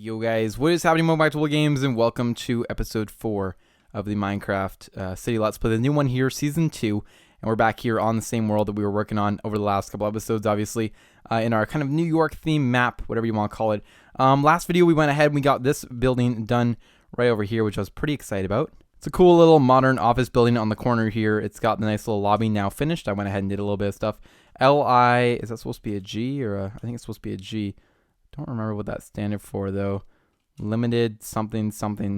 Yo guys, what is happening, Mobile Games, and welcome to episode 4 of the Minecraft City Let's Play, the new one here, season 2, and we're back here on the same world that we were working on over the last couple episodes, obviously, in our kind of New York theme map, whatever you want to call it. Last video we went ahead and we got this building done right over here, which I was pretty excited about. It's a cool little modern office building on the corner here. It's got the nice little lobby now finished. I went ahead and did a little bit of stuff. L-I, is that supposed to be a G or I think it's supposed to be a G. Don't remember what that standard for though. Limited something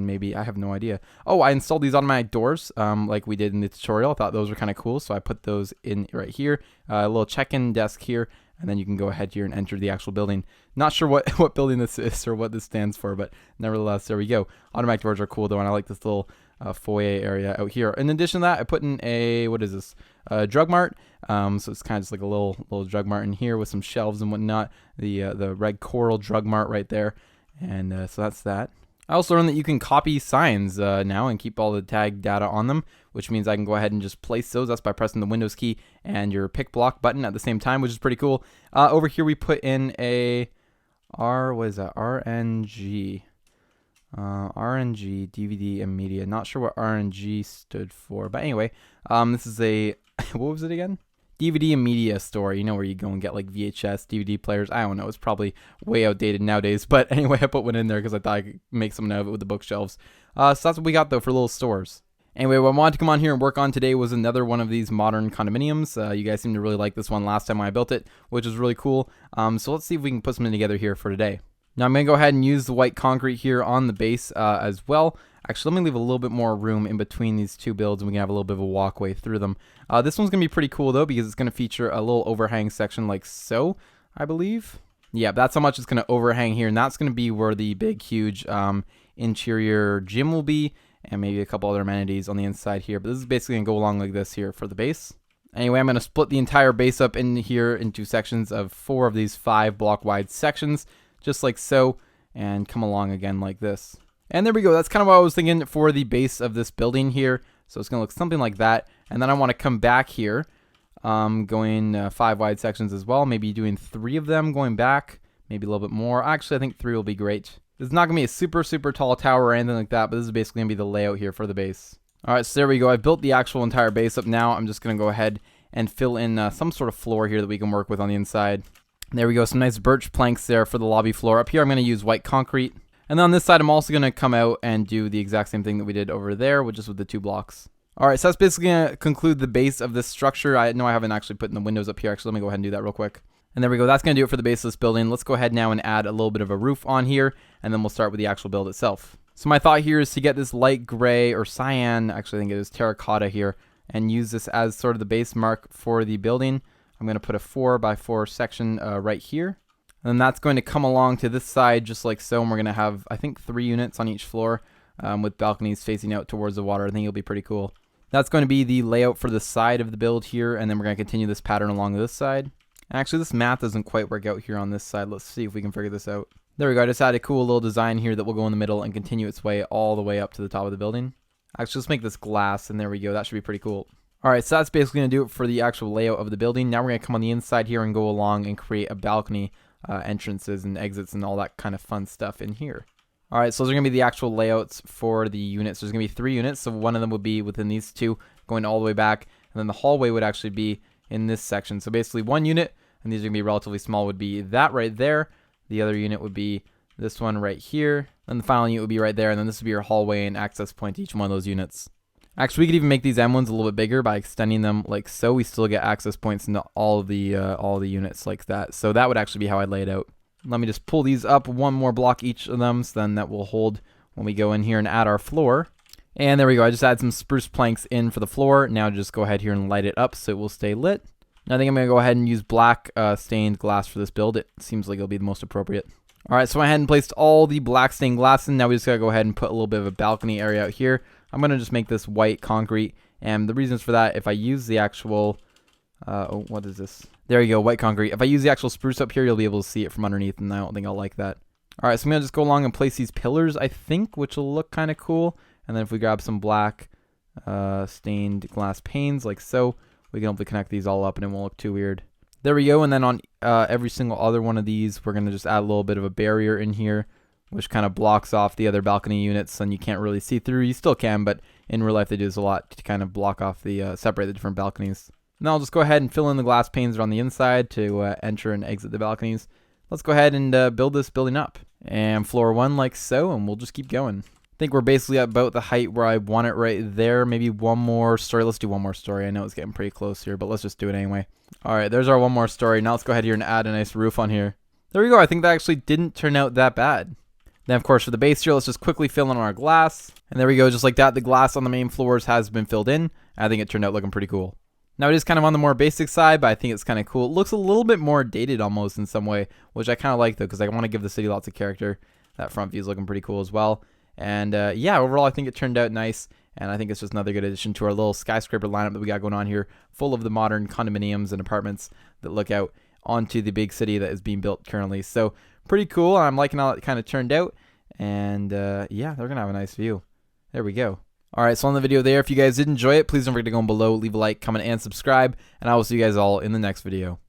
maybe. I have no idea. Oh, I installed these automatic doors like we did in the tutorial. I thought those were kind of cool, so I put those in right here. A little check-in desk here, and then you can go ahead here and enter the actual building. Not sure what building this is or what this stands for, but nevertheless, there we go. Automatic doors are cool though, and I like this little foyer area out here. In addition to that, I put in a, what is this? Drug mart. So it's kind of just like a little drug mart in here with some shelves and whatnot. The red coral drug mart right there. And so that's that. I also learned that you can copy signs now and keep all the tag data on them, which means I can go ahead and just place those. That's by pressing the Windows key and your pick block button at the same time, which is pretty cool. Over here we put in a what is that? RNG. RNG, DVD and media. Not sure what RNG stood for, but anyway, this is a, what was it again? DVD and media store, you know, where you go and get like VHS, DVD players. I don't know, it's probably way outdated nowadays, but anyway, I put one in there because I thought I could make something out of it with the bookshelves. So that's what we got though for little stores. Anyway, what I wanted to come on here and work on today was another one of these modern condominiums. You guys seem to really like this one last time when I built it, which is really cool. So let's see if we can put something together here for today. Now I'm going to go ahead and use the white concrete here on the base as well. Actually, let me leave a little bit more room in between these two builds and we can have a little bit of a walkway through them. This one's going to be pretty cool though because it's going to feature a little overhang section like so, I believe. Yeah, that's how much it's going to overhang here, and that's going to be where the big, huge interior gym will be, and maybe a couple other amenities on the inside here. But this is basically going to go along like this here for the base. Anyway, I'm going to split the entire base up in here into sections of 4 of these 5 block wide sections, just like so, and come along again like this. And there we go. That's kind of what I was thinking for the base of this building here. So it's going to look something like that. And then I want to come back here, going 5 wide sections as well. Maybe doing 3 of them going back, maybe a little bit more. Actually, I think 3 will be great. It's not going to be a super, super tall tower or anything like that, but this is basically going to be the layout here for the base. All right, so there we go. I've built the actual entire base up now. I'm just going to go ahead and fill in some sort of floor here that we can work with on the inside. There we go. Some nice birch planks there for the lobby floor. Up here, I'm going to use white concrete. And then on this side, I'm also going to come out and do the exact same thing that we did over there, just with the 2 blocks. All right, so that's basically going to conclude the base of this structure. I know I haven't actually put in the windows up here. Actually, let me go ahead and do that real quick. And there we go. That's going to do it for the base of this building. Let's go ahead now and add a little bit of a roof on here, and then we'll start with the actual build itself. So my thought here is to get this light gray or cyan, actually I think it is terracotta here, and use this as sort of the base mark for the building. I'm going to put a 4x4 section right here. And then that's going to come along to this side just like so, and we're going to have, I think, 3 units on each floor with balconies facing out towards the water. I think it'll be pretty cool. That's going to be the layout for the side of the build here, and then we're going to continue this pattern along this side. Actually, this math doesn't quite work out here on this side. Let's see if we can figure this out. There we go. I just added a cool little design here that will go in the middle and continue its way all the way up to the top of the building. Actually, let's make this glass, and there we go. That should be pretty cool. All right, so that's basically going to do it for the actual layout of the building. Now we're going to come on the inside here and go along and create a balcony, entrances and exits and all that kind of fun stuff in here. All right, so those are going to be the actual layouts for the units. There's going to be 3 units, so one of them would be within these 2 going all the way back, and then the hallway would actually be in this section. So basically 1 unit, and these are going to be relatively small, would be that right there. The other unit would be this one right here, and the final unit would be right there, and then this would be your hallway and access point to each one of those units. Actually, we could even make these M1s a little bit bigger by extending them like so. We still get access points into all the units like that. So that would actually be how I'd lay it out. Let me just pull these up 1 more block each of them, so then that will hold when we go in here and add our floor. And there we go. I just add some spruce planks in for the floor. Now just go ahead here and light it up so it will stay lit. I think I'm going to go ahead and use black stained glass for this build. It seems like it'll be the most appropriate. All right, so I went ahead and placed all the black stained glass in. Now we just got to go ahead and put a little bit of a balcony area out here. I'm going to just make this white concrete, and the reasons for that, if I use the actual, oh, what is this? There you go, white concrete. If I use the actual spruce up here, you'll be able to see it from underneath, and I don't think I'll like that. All right, so I'm going to just go along and place these pillars, I think, which will look kind of cool. And then if we grab some black stained glass panes like so, we can hopefully connect these all up, and it won't look too weird. There we go, and then on every single other one of these, we're going to just add a little bit of a barrier in here, which kind of blocks off the other balcony units and you can't really see through. You still can, but in real life they do this a lot to kind of block off the separate the different balconies. Now I'll just go ahead and fill in the glass panes around the inside to enter and exit the balconies. Let's go ahead and build this building up. And floor 1 like so, and we'll just keep going. I think we're basically at about the height where I want it right there. Maybe one more story. Let's do one more story. I know it's getting pretty close here, but let's just do it anyway. All right, there's our one more story. Now let's go ahead here and add a nice roof on here. There we go. I think that actually didn't turn out that bad. Then, of course, for the base here, let's just quickly fill in our glass. And there we go. Just like that, the glass on the main floors has been filled in. I think it turned out looking pretty cool. Now, it is kind of on the more basic side, but I think it's kind of cool. It looks a little bit more dated almost in some way, which I kind of like, though, because I want to give the city lots of character. That front view is looking pretty cool as well. And, yeah, overall, I think it turned out nice. And I think it's just another good addition to our little skyscraper lineup that we got going on here, full of the modern condominiums and apartments that look out onto the big city that is being built currently. So pretty cool. I'm liking how it kind of turned out. And yeah, they're going to have a nice view. There we go. All right, so on the video there, if you guys did enjoy it, please don't forget to go below, leave a like, comment, and subscribe. And I will see you guys all in the next video.